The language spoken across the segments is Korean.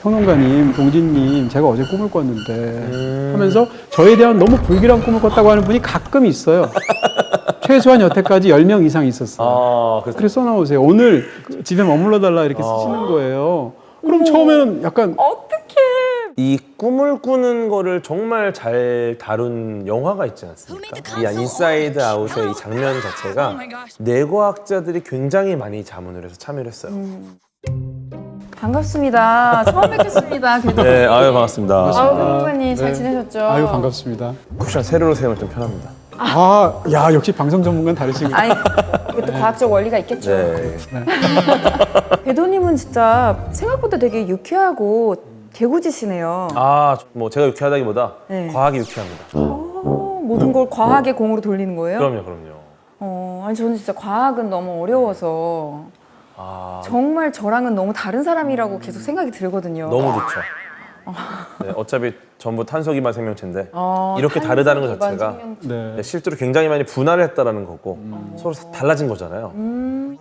평론가님, 동진님, 제가 어제 꿈을 꿨는데 하면서 저에 대한 너무 불길한 꿈을 꿨다고 하는 분이 가끔 있어요. 최소한 여태까지 10명 이상 있었어요. 그래서 써나오세요. 오늘 집에 머물러 달라 이렇게 쓰시는 거예요. 그럼 처음에는 약간 어떡해. 이 꿈을 꾸는 거를 정말 잘 다룬 영화가 있지 않습니까? 이 인사이드 아웃의 이 장면 자체가 뇌과학자들이 굉장히 많이 자문을 해서 참여를 했어요. 반갑습니다. 처음 뵙겠습니다. 네, 아유 반갑습니다. 아우, 평론가님 잘 지내셨죠? 아유 반갑습니다. 쿠션 세로로 세우면 좀 편합니다. 야 역시 방송 전문가는 다르시군요. 아니, 이게 또 과학적 원리가 있겠죠. 네. 배도님은 진짜 생각보다 되게 유쾌하고 개구지시네요. 뭐 제가 유쾌하다기보다 네. 과학이 유쾌합니다. 모든 걸 과학의 공으로 돌리는 거예요? 그럼요. 아니 저는 진짜 과학은 너무 어려워서 정말 저랑은 너무 다른 사람이라고 계속 생각이 들거든요. 너무 좋죠. 네, 어차피 전부 탄소 기반 생명체인데 이렇게 다르다는 것 자체가 네. 실제로 굉장히 많이 분할을 했다라는 거고 서로 달라진 거잖아요.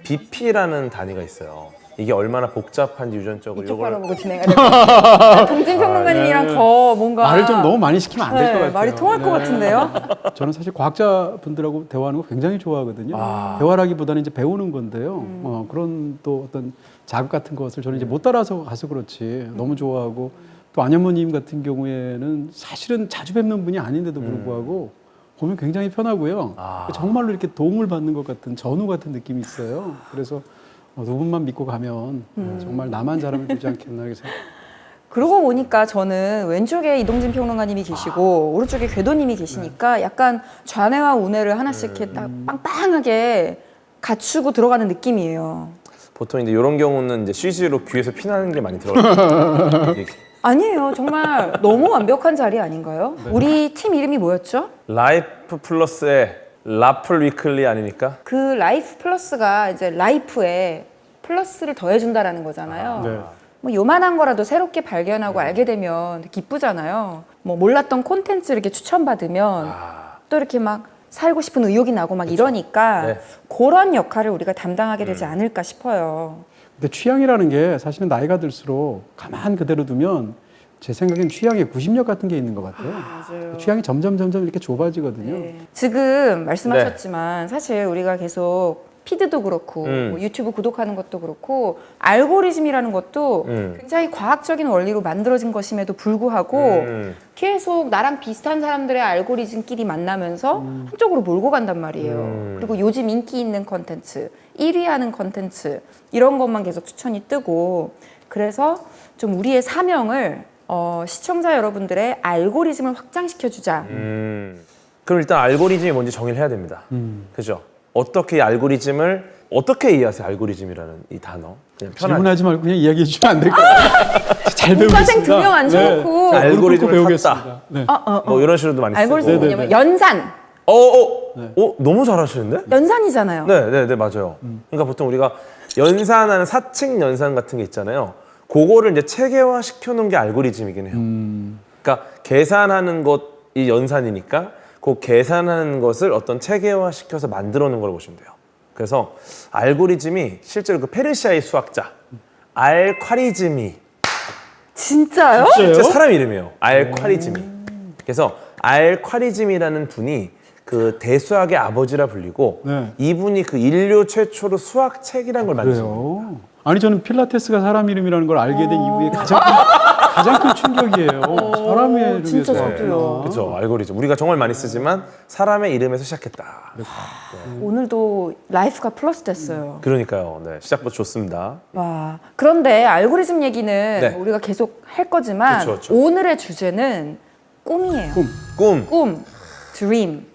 BP라는 단위가 있어요. 이게 얼마나 복잡한지 유전적으로 이쪽 이걸 바라보고 진행해야 될 것 같아요. 동진 평론가님이랑 더 뭔가 말을 좀 너무 많이 시키면 안 될 것 같아요. 말이 통할 것 같은데요? 저는 사실 과학자분들하고 대화하는 거 굉장히 좋아하거든요. 대화라기보다는 이제 배우는 건데요. 그런 또 어떤 자극 같은 것을 저는 이제 못 따라서 가서 그렇지 너무 좋아하고 또 안현모님 같은 경우에는 사실은 자주 뵙는 분이 아닌데도 불구하고 보면 굉장히 편하고요. 정말로 이렇게 도움을 받는 것 같은 전우 같은 느낌이 있어요. 그래서 두 분만 믿고 가면 정말 나만 잘하면 되지 않겠나 이렇게 생각합니다. 그러고 보니까 저는 왼쪽에 이동진 평론가님이 계시고 오른쪽에 궤도님이 계시니까 약간 좌뇌와 우뇌를 하나씩 이렇게 딱 빵빵하게 갖추고 들어가는 느낌이에요. 보통 이제 이런 경우는 이제 CG로 귀에서 피나는 게 많이 들어가요. 아니에요. 정말 너무 완벽한 자리 아닌가요? 우리 팀 이름이 뭐였죠? 라이프 플러스의 라플 위클리 아닙니까? 그 라이프 플러스가 이제 라이프에 플러스를 더해준다라는 거잖아요. 네. 뭐 요만한 거라도 새롭게 발견하고 알게 되면 기쁘잖아요. 뭐 몰랐던 콘텐츠 이렇게 추천받으면 또 이렇게 막 살고 싶은 의욕이 나고 막 이러니까 네. 그런 역할을 우리가 담당하게 되지 않을까 싶어요. 근데 취향이라는 게 사실은 나이가 들수록 가만 그대로 두면 제 생각엔 취향에 구심력 같은 게 있는 것 같아요. 맞아요. 취향이 점점 이렇게 좁아지거든요. 지금 말씀하셨지만 사실 우리가 계속 피드도 그렇고 뭐 유튜브 구독하는 것도 그렇고 알고리즘이라는 것도 굉장히 과학적인 원리로 만들어진 것임에도 불구하고 계속 나랑 비슷한 사람들의 알고리즘끼리 만나면서 한쪽으로 몰고 간단 말이에요. 그리고 요즘 인기 있는 컨텐츠, 1위 하는 컨텐츠 이런 것만 계속 추천이 뜨고 그래서 좀 우리의 사명을 시청자 여러분들의 알고리즘을 확장시켜주자. 그럼 일단 알고리즘이 뭔지 정의를 해야 됩니다. 그죠? 어떻게 이 알고리즘을 어떻게 이해하세요? 알고리즘이라는 이 단어. 그냥 편하게. 질문하지 말고 그냥 이야기해 주시면 안 될까요? 잘 문과생 배우겠습니다. 2명 앉혀놓고 네. 알고리즘을 배우겠습니다. 탔다. 네. 뭐 이런 식으로도 많이 쓰고. 알고리즘 뭐냐면 연산. 너무 잘하시는데? 연산이잖아요. 네, 맞아요. 그러니까 보통 우리가 연산하는 사칙 연산 같은 게 있잖아요. 그거를 이제 체계화 시켜놓은 게 알고리즘이긴 해요. 그러니까 계산하는 것이 연산이니까 그 계산하는 것을 어떤 체계화 시켜서 만들어 놓은 걸 보시면 돼요. 그래서 알고리즘이 실제로 그 페르시아의 수학자 알콰리즈미 진짜요? 실제 사람 이름이에요. 알콰리즈미. 그래서 알콰리즘이라는 분이 그 대수학의 아버지라 불리고 네. 이분이 그 인류 최초로 수학책이라는 걸 만드셨어요. 그래요? 아니 저는 필라테스가 사람 이름이라는 걸 알게 된 이후에 가장 큰 충격이에요. 사람의 이름에서. 진짜 저도요. 그렇죠. 알고리즘. 우리가 정말 많이 쓰지만 사람의 이름에서 시작했다. 오늘도 라이프가 플러스 됐어요. 그러니까요. 네, 시작부터 좋습니다. 와. 그런데 알고리즘 얘기는 네. 우리가 계속 할 거지만 그쵸. 오늘의 주제는 꿈이에요. 꿈. dream.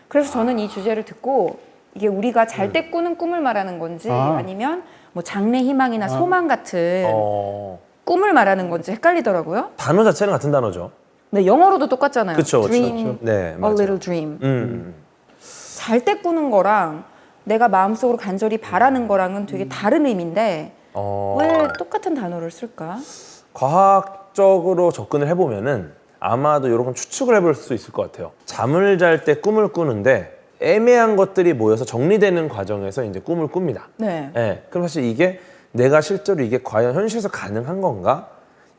그래서 저는 이 주제를 듣고 이게 우리가 잘 때 꾸는 꿈을 말하는 건지 아니면 뭐 장래 희망이나 소망 같은 꿈을 말하는 건지 헷갈리더라고요. 단어 자체는 같은 단어죠. 네, 영어로도 똑같잖아요. 그쵸. dream, 네, a 맞아요. little dream. 잘 때 꾸는 거랑 내가 마음속으로 간절히 바라는 거랑은 되게 다른 의미인데 왜 똑같은 단어를 쓸까? 과학적으로 접근을 해보면은 아마도 이런 추측을 해볼 수 있을 것 같아요. 잠을 잘 때 꿈을 꾸는데 애매한 것들이 모여서 정리되는 과정에서 이제 꿈을 꿉니다. 네. 네. 그럼 사실 이게 내가 실제로 이게 과연 현실에서 가능한 건가?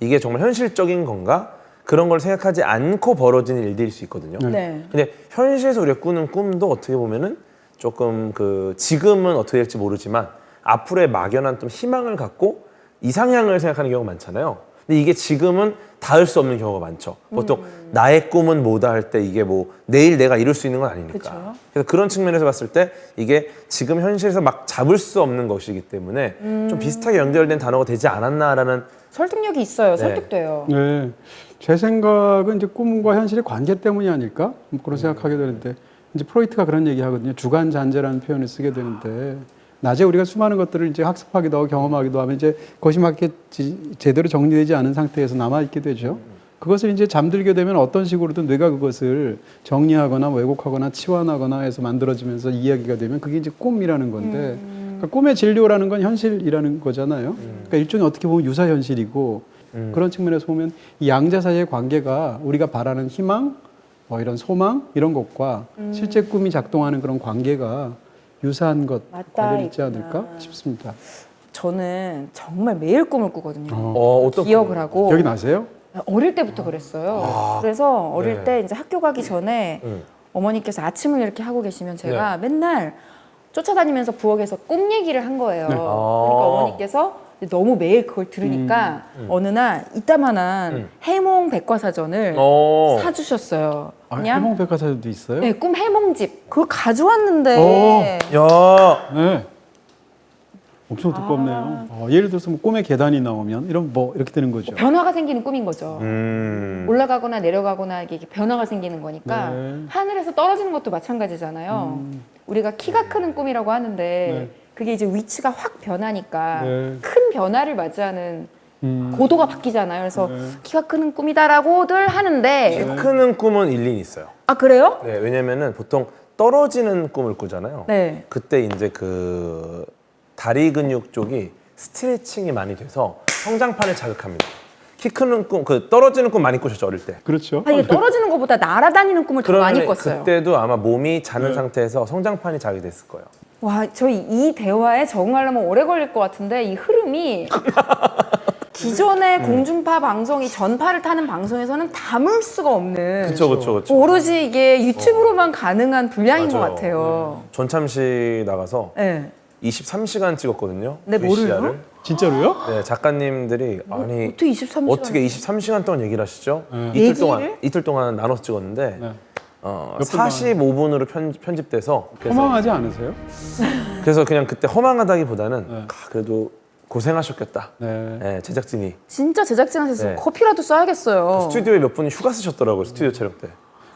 이게 정말 현실적인 건가? 그런 걸 생각하지 않고 벌어지는 일들일 수 있거든요. 네. 근데 현실에서 우리가 꾸는 꿈도 어떻게 보면은 조금 지금은 어떻게 될지 모르지만 앞으로의 막연한 좀 희망을 갖고 이상향을 생각하는 경우가 많잖아요. 근데 이게 지금은 닿을 수 없는 경우가 많죠. 보통 나의 꿈은 뭐다 할 때 이게 뭐 내일 내가 이룰 수 있는 건 아니니까. 그쵸. 그래서 그런 측면에서 봤을 때 이게 지금 현실에서 막 잡을 수 없는 것이기 때문에 좀 비슷하게 연결된 단어가 되지 않았나라는. 설득력이 있어요. 네. 설득돼요. 네. 제 생각은 이제 꿈과 현실의 관계 때문이 아닐까? 뭐 그런 생각하게 되는데 이제 프로이트가 그런 얘기 하거든요. 주관 잔재라는 표현을 쓰게 되는데 낮에 우리가 수많은 것들을 이제 학습하기도 하고 경험하기도 하면 이제 그것이 막 이렇게 제대로 정리되지 않은 상태에서 남아 있게 되죠. 그것을 이제 잠들게 되면 어떤 식으로든 뇌가 그것을 정리하거나 왜곡하거나 치환하거나 해서 만들어지면서 이야기가 되면 그게 이제 꿈이라는 건데 그러니까 꿈의 진료라는 건 현실이라는 거잖아요. 그러니까 일종의 어떻게 보면 유사 현실이고 그런 측면에서 보면 이 양자 사이의 관계가 우리가 바라는 희망, 뭐 이런 소망 이런 것과 실제 꿈이 작동하는 그런 관계가 유사한 것 맞다, 관련이 있지 있구나. 않을까 싶습니다. 저는 정말 매일 꿈을 꾸거든요. 어떤 기억을 하고. 기억이 나세요? 어릴 때부터 그랬어요. 그래서 어릴 네. 때 이제 학교 가기 전에 어머니께서 아침을 이렇게 하고 계시면 제가 맨날 쫓아다니면서 부엌에서 꿈 얘기를 한 거예요. 네. 그러니까 어머니께서 너무 매일 그걸 들으니까 어느 날 이따만한 해몽 백과사전을 사주셨어요. 아, 그냥 해몽백화사전도 있어요? 네, 꿈 해몽집 그걸 가져왔는데 야, 네. 엄청 두껍네요. 예를 들어서 뭐 꿈에 계단이 나오면 이런 뭐 이렇게 되는 거죠. 변화가 생기는 꿈인 거죠. 음. 올라가거나 내려가거나 이게 변화가 생기는 거니까 네. 하늘에서 떨어지는 것도 마찬가지잖아요. 우리가 키가 크는 꿈이라고 하는데 네. 그게 이제 위치가 확 변하니까 네. 큰 변화를 맞이하는 고도가 바뀌잖아요. 그래서 네. 키가 크는 꿈이다라고들 하는데 키 크는 꿈은 일리는 있어요. 아 그래요? 네, 왜냐면은 보통 떨어지는 꿈을 꾸잖아요. 네. 그때 이제 다리 근육 쪽이 스트레칭이 많이 돼서 성장판을 자극합니다. 키 크는 꿈, 떨어지는 꿈 많이 꾸셨죠, 어릴 때? 그렇죠. 아, 이게 떨어지는 것보다 날아다니는 꿈을 더 많이 그러면 꿨어요. 그때도 아마 몸이 자는 상태에서 성장판이 자극이 됐을 거예요. 와, 저희 이 대화에 적응하려면 오래 걸릴 것 같은데 이 흐름이 기존의 공중파 방송, 이 전파를 타는 방송에서는 담을 수가 없는 그렇죠. 오로지 이게 유튜브로만 가능한 분량인 것 맞아요. 같아요. 전참시 나가서 네. 23시간 찍었거든요. 네, 뭐를요? VCR을. 진짜로요? 네, 작가님들이 아니 어떻게 23시간? 어떻게 23시간 동안 얘기를 하시죠? 얘기를? 이틀 동안 나눠서 찍었는데 네. 몇 분 45분으로 편집돼서 허망하지 않으세요? 그래서 그냥 그때 허망하다기보다는 네. 그래도 고생하셨겠다. 네. 네, 제작진이 진짜 제작진한테서 네. 커피라도 써야겠어요. 스튜디오에 몇 분이 휴가 쓰셨더라고요. 스튜디오 촬영 때.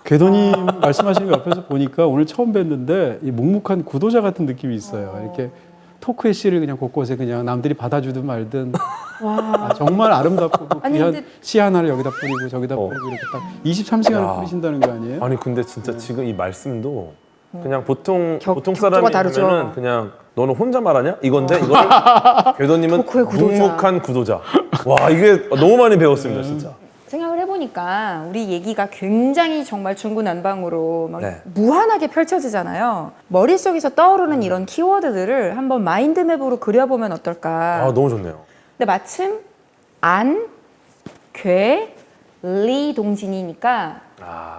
궤도님 말씀하시는 거 옆에서 보니까 오늘 처음 뵀는데 이 묵묵한 구도자 같은 느낌이 있어요. 이렇게 토크의 씨를 그냥 곳곳에 그냥 남들이 받아주든 말든 아, 정말 아름답고 아니, 귀한 근데- 시 하나를 여기다 뿌리고 저기다 뿌리고 이렇게 딱 23시간을 야. 뿌리신다는 거 아니에요? 아니 근데 진짜 지금 이 말씀도 그냥 보통 격조가 사람이 다르죠. 하면은 그냥 너는 혼자 말하냐? 이건데 이거를 궤도님은 토크의 구도자. 묵묵한 구도자. 와 이게 너무 많이 배웠습니다 진짜. 생각을 해보니까 우리 얘기가 굉장히 정말 중구난방으로 막 네. 무한하게 펼쳐지잖아요. 머릿속에서 떠오르는 이런 키워드들을 한번 마인드맵으로 그려보면 어떨까. 아 너무 좋네요. 근데 마침 안, 괴, 리 동진이니까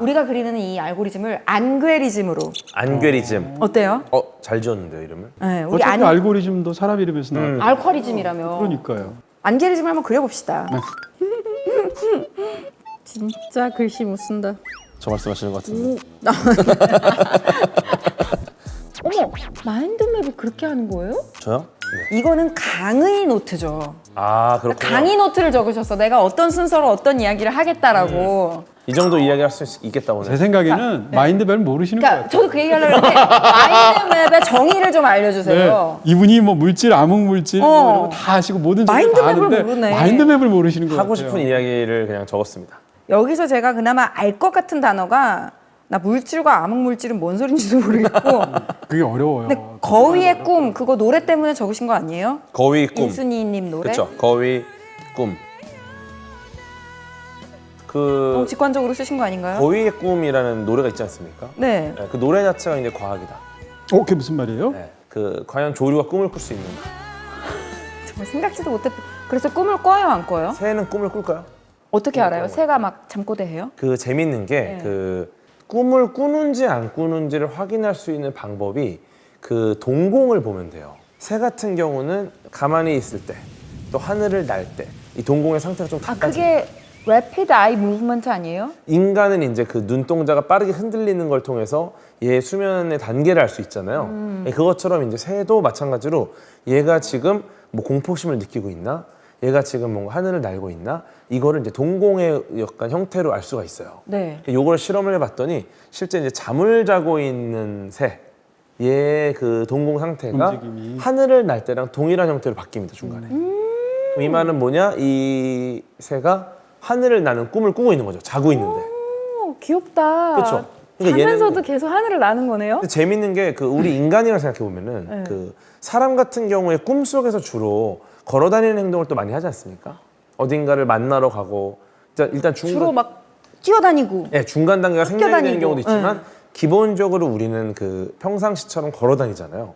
우리가 그리는 이 알고리즘을 안괴리즘으로 안괴리즘. 어때요? 잘 지었는데요 이름을? 네, 우리 어차피 알고리즘도 사람 이름에서 나와요. 알쿼리즘이라며. 그러니까요. 안괴리즘을 한번 그려봅시다. 네. 진짜 글씨 못 쓴다. 저 말씀하시는 것 같은데. 어머, 마인드맵을 그렇게 하는 거예요? 저요? 네. 이거는 강의 노트죠. 아 그렇군요. 강의 노트를 적으셨어. 내가 어떤 순서로 어떤 이야기를 하겠다라고. 이 정도 이야기할 수 있겠다 오늘. 제 생각에는 마인드맵을 모르시는 것 그러니까 같아요. 저도 그 얘기 하려고 했는데 마인드맵의 정의를 좀 알려주세요. 네. 이분이 뭐 물질, 암흑물질 뭐 이런 거 다 아시고 모든 정보 다 마인드맵을 아는데 모르네. 마인드맵을 모르시는 것 하고 같아요. 싶은 이야기를 그냥 적었습니다. 여기서 제가 그나마 알 것 같은 단어가 나 물질과 암흑물질은 뭔 소린지도 모르겠고 그게 어려워요. 근데 거위의 꿈 그거 노래 때문에 적으신 거 아니에요? 거위 꿈. 인순이님 노래? 그렇죠. 거위 꿈. 너무 직관적으로 쓰신 거 아닌가요? 거위의 꿈이라는 노래가 있지 않습니까? 네. 네, 그 노래 자체가 이제 과학이다. 그게 무슨 말이에요? 네, 과연 조류가 꿈을 꿀 수 있는가? 정말 생각지도 못했. 그래서 꿈을 꿔요, 안 꿔요? 새는 꿈을 꿀까요? 어떻게 알아요? 새가 막 잠꼬대해요? 그 재밌는 게 네. 그 꿈을 꾸는지 안 꾸는지를 확인할 수 있는 방법이 그 동공을 보면 돼요. 새 같은 경우는 가만히 있을 때, 또 하늘을 날 때, 이 동공의 상태가 좀 달라져요. 그게 rapid eye movement 아니에요? 인간은 이제 그 눈동자가 빠르게 흔들리는 걸 통해서 얘의 수면의 단계를 알 수 있잖아요. 그것처럼 이제 새도 마찬가지로 얘가 지금 뭐 공포심을 느끼고 있나, 얘가 지금 뭔가 하늘을 날고 있나, 이거를 이제 동공의 약간 형태로 알 수가 있어요. 네. 요걸 실험을 해봤더니 실제 이제 잠을 자고 있는 새, 얘의 그 동공 상태가 움직임이. 하늘을 날 때랑 동일한 형태로 바뀝니다, 중간에. 이 말은 뭐냐? 이 새가 하늘을 나는 꿈을 꾸고 있는 거죠. 자고 있는데. 오, 귀엽다. 그렇죠. 그러니까 자면서도 계속 하늘을 나는 거네요? 근데 재밌는 게 그 우리 인간이랑 생각해 보면은 네. 그 사람 같은 경우에 꿈 속에서 주로 걸어 다니는 행동을 또 많이 하지 않습니까? 어딘가를 만나러 가고 일단 주로 막 뛰어다니고. 네, 중간 단계가 생략이 되는 다니고. 경우도 있지만 기본적으로 우리는 그 평상시처럼 걸어 다니잖아요.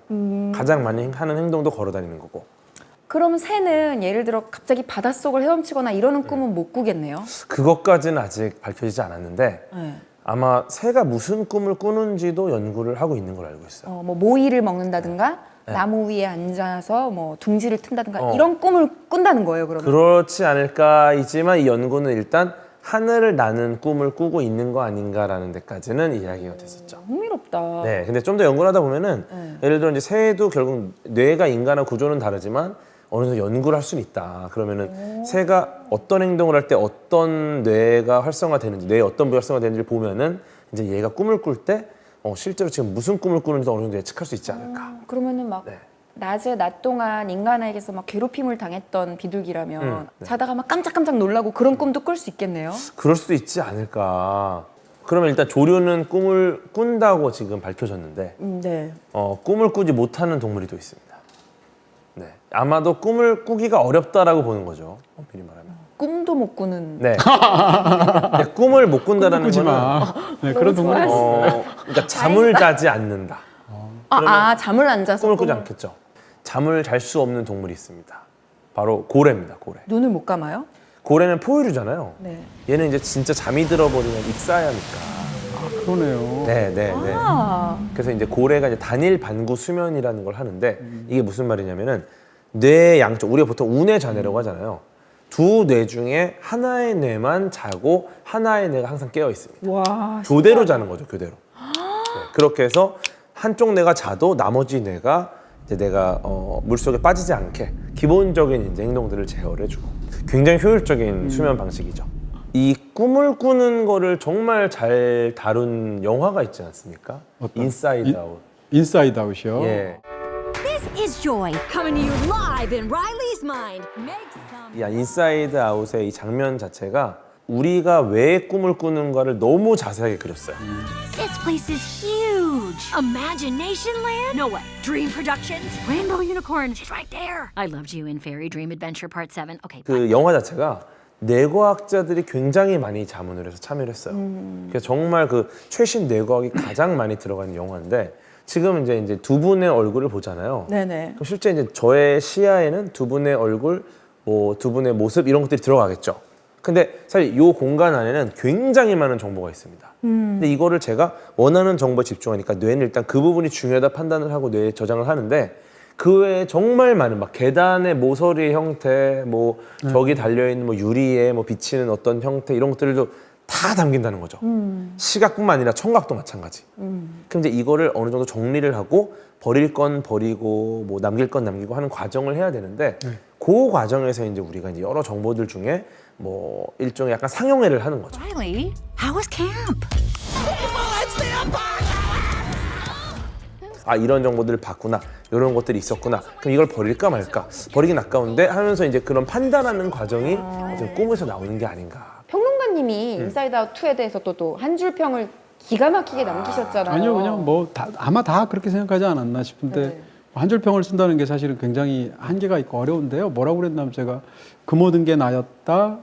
가장 많이 하는 행동도 걸어 다니는 거고. 그럼 새는 예를 들어 갑자기 바닷속을 헤엄치거나 이러는 꿈은 못 꾸겠네요? 그것까지는 아직 밝혀지지 않았는데 네. 아마 새가 무슨 꿈을 꾸는지도 연구를 하고 있는 걸 알고 있어요. 뭐 모이를 먹는다든가 네. 나무 위에 앉아서 뭐 둥지를 튼다든가 어. 이런 꿈을 꾼다는 거예요, 그러면? 그렇지 않을까이지만 이 연구는 일단 하늘을 나는 꿈을 꾸고 있는 거 아닌가라는 데까지는 이야기가 됐었죠. 흥미롭다. 네, 근데 좀 더 연구를 하다 보면은 네. 예를 들어 이제 새도 결국 뇌가 인간과 구조는 다르지만 어느 정도 연구를 할 수는 있다. 그러면은 새가 어떤 행동을 할 때 어떤 뇌가 활성화되는지, 뇌의 어떤 부위가 활성화되는지를 보면은 이제 얘가 꿈을 꿀 때 실제로 지금 무슨 꿈을 꾸는지도 어느 정도 예측할 수 있지 않을까. 그러면은 막 네. 낮 동안 인간에게서 막 괴롭힘을 당했던 비둘기라면 네. 자다가 막 깜짝깜짝 놀라고 그런 꿈도 꿀 수 있겠네요. 그럴 수도 있지 않을까. 그러면 일단 조류는 꿈을 꾼다고 지금 밝혀졌는데 네. 꿈을 꾸지 못하는 동물이 또 있습니다. 네, 아마도 꿈을 꾸기가 어렵다라고 보는 거죠. 미리 말하면. 꿈도 못 꾸는. 네. 근데 꿈을 못 꾼다라는 꾸지 거는 마. 네, 그런 동물. 그러니까 잠을 자지 않는다. 잠을 안 자서 꿈을 꾸지 않겠죠. 잠을 잘 수 없는 동물이 있습니다. 바로 고래입니다. 고래. 눈을 못 감아요? 고래는 포유류잖아요. 네. 얘는 이제 진짜 잠이 들어버리면 익사하니까. 그러네요. 네. 아, 그래서 이제 고래가 이제 단일 반구 수면이라는 걸 하는데 이게 무슨 말이냐면은 뇌 양쪽, 우리가 보통 우뇌 좌뇌라고 하잖아요. 두 뇌 중에 하나의 뇌만 자고 하나의 뇌가 항상 깨어 있습니다. 와. 교대로 자는 거죠, 교대로. 네, 그렇게 해서 한쪽 뇌가 자도 나머지 뇌가 이제 내가 물속에 빠지지 않게 기본적인 이제 행동들을 제어를 해주고 굉장히 효율적인 수면 방식이죠. 이 꿈을 꾸는 거를 정말 잘 다룬 영화가 있지 않습니까? 어떤? 인사이드 아웃. 인사이드 아웃이요. 예. This is Joy coming to you live in Riley's mind. Make some. 이 인사이드 아웃의 이 장면 자체가 우리가 왜 꿈을 꾸는가를 너무 자세하게 그렸어요. This place is huge. Imagination Land? No way. Dream Productions? Rainbow Unicorn? She's right there. I loved you in Fairy Dream Adventure Part 7. Okay. 그 영화 자체가 뇌과학자들이 굉장히 많이 자문을 해서 참여를 했어요. 그래서 정말 그 최신 뇌과학이 가장 많이 들어간 영화인데 지금 이제 두 분의 얼굴을 보잖아요. 네네. 그럼 실제 이제 저의 시야에는 두 분의 얼굴, 뭐 두 분의 모습 이런 것들이 들어가겠죠. 근데 사실 이 공간 안에는 굉장히 많은 정보가 있습니다. 근데 이거를 제가 원하는 정보에 집중하니까 뇌는 일단 그 부분이 중요하다 판단을 하고 뇌에 저장을 하는데 그 외에 정말 많은 막 계단의 모서리의 형태, 뭐 저기 달려있는 뭐 유리에 뭐 비치는 어떤 형태 이런 것들도 다 담긴다는 거죠. 시각뿐만 아니라 청각도 마찬가지. 그럼 이제 이거를 어느 정도 정리를 하고 버릴 건 버리고 뭐 남길 건 남기고 하는 과정을 해야 되는데 그 과정에서 이제 우리가 이제 여러 정보들 중에 뭐 일종의 약간 상용회를 하는 거죠. Riley, how was camp? 아 이런 정보들을 봤구나, 이런 것들이 있었구나. 그럼 이걸 버릴까 말까? 버리긴 아까운데 하면서 이제 그런 판단하는 과정이 좀 꿈에서 나오는 게 아닌가. 평론가님이 인사이드 아웃 2에 대해서 또 한 줄 평을 기가 막히게 남기셨잖아요. 아니요, 그냥 뭐 아마 다 그렇게 생각하지 않았나 싶은데 네. 한 줄 평을 쓴다는 게 사실은 굉장히 한계가 있고 어려운데요. 뭐라고 그랬냐면 제가 그 모든 게 나였다,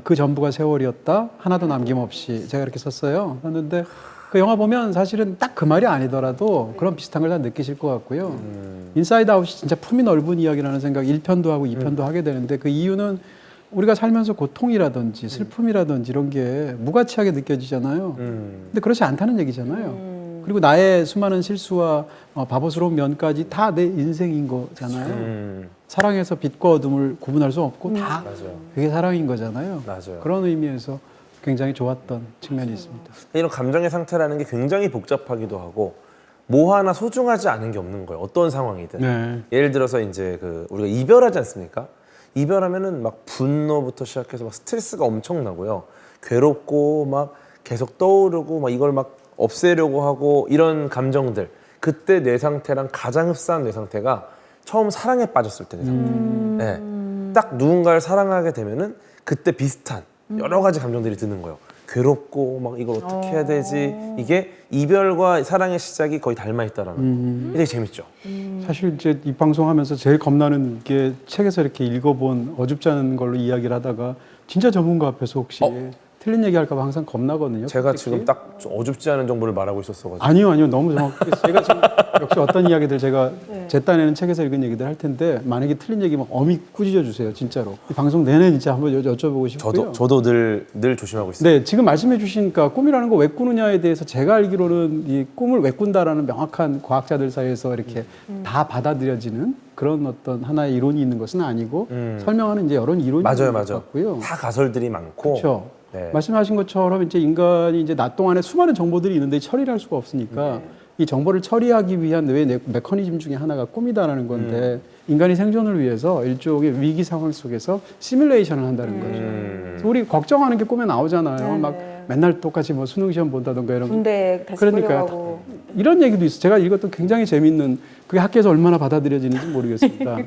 그 전부가 세월이었다, 하나도 남김없이 제가 이렇게 썼어요. 썼는데 그 영화 보면 사실은 딱 그 말이 아니더라도 그런 비슷한 걸 다 느끼실 것 같고요. 인사이드 아웃이 진짜 품이 넓은 이야기라는 생각 1편도 하고 2편도 하게 되는데 그 이유는 우리가 살면서 고통이라든지 슬픔이라든지 이런 게 무가치하게 느껴지잖아요. 근데 그렇지 않다는 얘기잖아요. 그리고 나의 수많은 실수와 바보스러운 면까지 다 내 인생인 거잖아요. 사랑에서 빛과 어둠을 구분할 수 없고 다 맞아요. 그게 사랑인 거잖아요. 맞아요. 그런 의미에서 굉장히 좋았던 측면이 있습니다. 이런 감정의 상태라는 게 굉장히 복잡하기도 하고 뭐 하나 소중하지 않은 게 없는 거예요. 어떤 상황이든. 네. 예를 들어서 이제 그 우리가 이별하지 않습니까? 이별하면은 막 분노부터 시작해서 막 스트레스가 엄청나고요. 괴롭고 막 계속 떠오르고 막 이걸 막 없애려고 하고 이런 감정들. 그때 뇌 상태랑 가장 흡사한 뇌 상태가 처음 사랑에 빠졌을 때 뇌 상태. 네. 딱 누군가를 사랑하게 되면은 그때 비슷한 여러 가지 감정들이 드는 거예요. 괴롭고 막 이걸 어떻게 해야 되지? 이게 이별과 사랑의 시작이 거의 닮아 있다라는 거. 되게 재밌죠. 사실 이제 이 방송하면서 제일 겁나는 게 책에서 이렇게 읽어본 어줍지 않은 걸로 이야기를 하다가 진짜 전문가 앞에서 혹시 틀린 얘기 할까 봐 항상 겁나거든요. 제가 솔직히. 지금 딱 어줍지 않은 정보를 말하고 있었어가지고. 아니요 너무 정확하게 제가 지금 역시 어떤 이야기들 제가 제 딴에는 책에서 읽은 얘기들 할 텐데 만약에 틀린 얘기 막 어미 꾸짖어 주세요 진짜로. 이 방송 내내 진짜 한번 여쭤보고 싶고요. 저도 늘 조심하고 있어요. 네, 지금 말씀해 주시니까 꿈이라는 거 왜 꾸느냐에 대해서 제가 알기로는 이 꿈을 왜 꾼다라는 명확한 과학자들 사이에서 이렇게 다 받아들여지는 그런 어떤 하나의 이론이 있는 것은 아니고 설명하는 이제 여러 이론이 맞아요, 있는 것 맞아요. 같고요. 다 가설들이 많고. 그렇죠. 네. 말씀하신 것처럼 이제 인간이 이제 낮 동안에 수많은 정보들이 있는데 처리를 할 수가 없으니까 이 정보를 처리하기 위한 뇌의 메커니즘 중에 하나가 꿈이다라는 건데 인간이 생존을 위해서 일종의 위기 상황 속에서 시뮬레이션을 한다는 거죠. 그래서 우리 걱정하는 게 꿈에 나오잖아요. 막 맨날 똑같이 뭐 수능 시험 본다던가 이런. 군대 다시 그러니까 끌려가고. 이런 얘기도 있어요. 제가 읽었던 굉장히 재밌는 그게 학교에서 얼마나 받아들여지는지 모르겠습니다.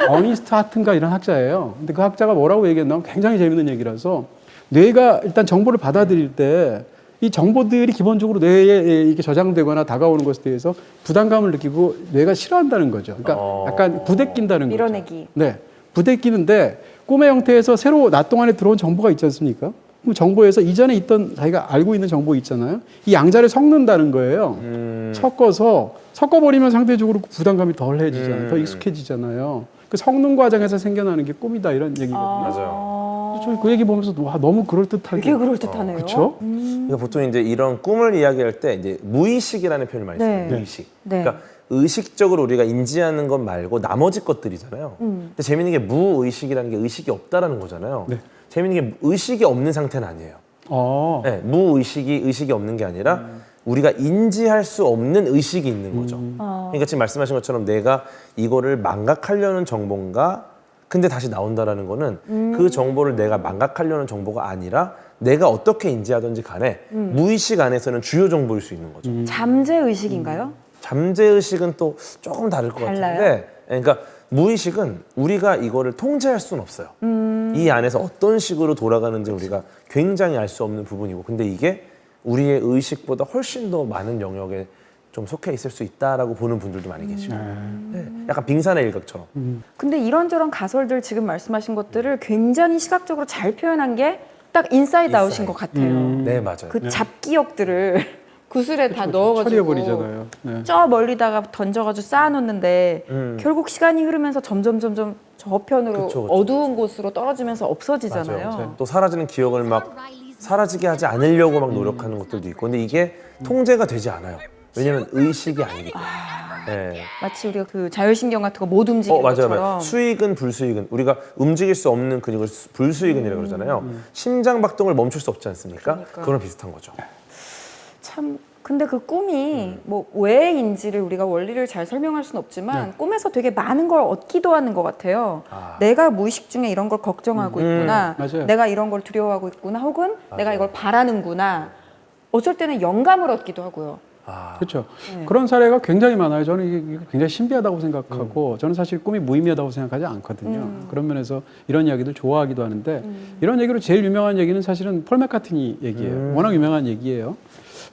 어니스트 하튼가 이런 학자예요. 근데 그 학자가 뭐라고 얘기했냐면 굉장히 재밌는 얘기라서 뇌가 일단 정보를 받아들일 때 이 정보들이 기본적으로 뇌에 이렇게 저장되거나 다가오는 것에 대해서 부담감을 느끼고 뇌가 싫어한다는 거죠. 그러니까 약간 부대낀다는 거죠. 밀어내기. 네, 부대끼는데 꿈의 형태에서 새로 낮 동안에 들어온 정보가 있지 않습니까? 그럼 정보에서 이전에 있던 자기가 알고 있는 정보 있잖아요. 이 양자를 섞는다는 거예요. 섞어버리면 상대적으로 부담감이 덜해지잖아요. 더 익숙해지잖아요. 그 섞는 과정에서 생겨나는 게 꿈이다 이런 얘기거든요. 맞아요. 저는 그 얘기 보면서 와 너무 그럴듯하게. 되게 그럴듯하네요. 그렇죠? 그러니까 보통 이제 이런 꿈을 이야기할 때 이제 무의식이라는 표현을 많이 써요. 네. 무의식. 네. 그러니까 의식적으로 우리가 인지하는 것 말고 나머지 것들이잖아요. 근데 재밌는 게 무의식이라는 게 의식이 없다라는 거잖아요. 네. 재밌는 게 의식이 없는 상태는 아니에요. 네, 무의식이 의식이 없는 게 아니라 우리가 인지할 수 없는 의식이 있는 거죠. 그러니까 지금 말씀하신 것처럼 내가 이거를 망각하려는 정보인가 근데 다시 나온다라는 거는 그 정보를 내가 망각하려는 정보가 아니라 내가 어떻게 인지하든지 간에 무의식 안에서는 주요 정보일 수 있는 거죠. 잠재 의식인가요? 잠재의식은 또 조금 다를 것 달라요? 같은데 그러니까 무의식은 우리가 이거를 통제할 수는 없어요. 이 안에서 어떤 식으로 돌아가는지 우리가 굉장히 알 수 없는 부분이고 근데 이게 우리의 의식보다 훨씬 더 많은 영역에 좀 속해 있을 수 있다라고 보는 분들도 많이 계시고 네, 약간 빙산의 일각처럼 근데 이런저런 가설들 지금 말씀하신 것들을 굉장히 시각적으로 잘 표현한 게 딱 인사이드 아웃인 것 같아요. 네 맞아요. 그 잡기역들을 구슬에 다 넣어가지고 처리해버리잖아요. 네. 저 멀리다가 던져가지고 쌓아놓는데 결국 시간이 흐르면서 점점 저편으로 그쵸. 어두운 곳으로 떨어지면서 없어지잖아요. 맞아요. 또 사라지는 기억을 막 사라지게 하지 않으려고 막 노력하는 것들도 있고 근데 이게 통제가 되지 않아요. 왜냐면 의식이 아니기 때문에. 네. 마치 우리가 그 자율신경 같은 거 못 움직이는 맞아요, 것처럼. 맞아요. 수익은 불수익은 우리가 움직일 수 없는 근육을 불수익은이라고 그러잖아요. 심장 박동을 멈출 수 없지 않습니까? 그러니까. 그거랑 비슷한 거죠. 참 근데 그 꿈이 뭐 왜인지를 우리가 원리를 잘 설명할 수는 없지만 꿈에서 되게 많은 걸 얻기도 하는 것 같아요. 내가 무의식 중에 이런 걸 걱정하고 있구나. 맞아요. 내가 이런 걸 두려워하고 있구나. 혹은 내가 이걸 바라는구나. 어쩔 때는 영감을 얻기도 하고요. 그렇죠. 그런 사례가 굉장히 많아요. 저는 이게 굉장히 신비하다고 생각하고 저는 사실 꿈이 무의미하다고 생각하지 않거든요. 그런 면에서 이런 이야기들 좋아하기도 하는데 이런 얘기로 제일 유명한 얘기는 사실은 폴 맥카트니 얘기예요. 워낙 유명한 얘기예요.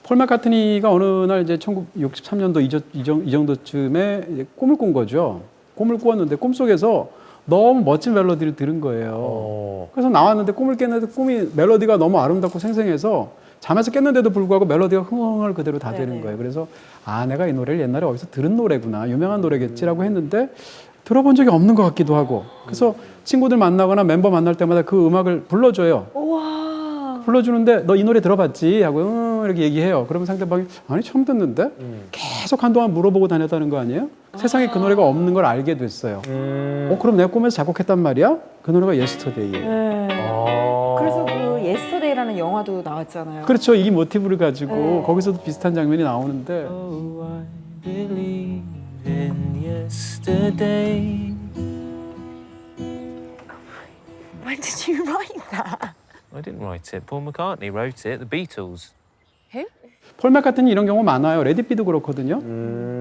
폴 맥카트니가 어느 날 이제 1963년도 이 정도쯤에 이제 꿈을 꾼 거죠. 꿈을 꾸었는데 꿈속에서 너무 멋진 멜로디를 들은 거예요. 그래서 나왔는데 꿈을 깼는데 꿈이 멜로디가 너무 아름답고 생생해서 잠에서 깼는데도 불구하고 멜로디가 흥얼흥얼 그대로 다 되는 네네. 거예요. 그래서 아, 내가 이 노래를 옛날에 어디서 들은 노래구나, 유명한 노래겠지라고 했는데 들어본 적이 없는 것 같기도 하고, 그래서 친구들 만나거나 멤버 만날 때마다 그 음악을 불러줘요. 우와. 불러주는데 너 이 노래 들어봤지? 하고 이렇게 얘기해요. 그러면 상대방이 아니 처음 듣는데? 계속 한동안 물어보고 다녔다는 거 아니에요? 세상에 그 노래가 없는 걸 알게 됐어요. 그럼 내가 꿈에서 작곡했단 말이야? 그 노래가 예스터데이예요. 네. 아. 그래서 그 예스터데이라는 영화도 나왔잖아요. 그렇죠. 이 모티브를 가지고 네. 거기서도 비슷한 장면이 나오는데 Oh, I believe in yesterday. When did you write that? I didn't write it. Paul McCartney wrote it. The Beatles. 폴 맥카트니 이런 경우 많아요. 레디비도 그렇거든요.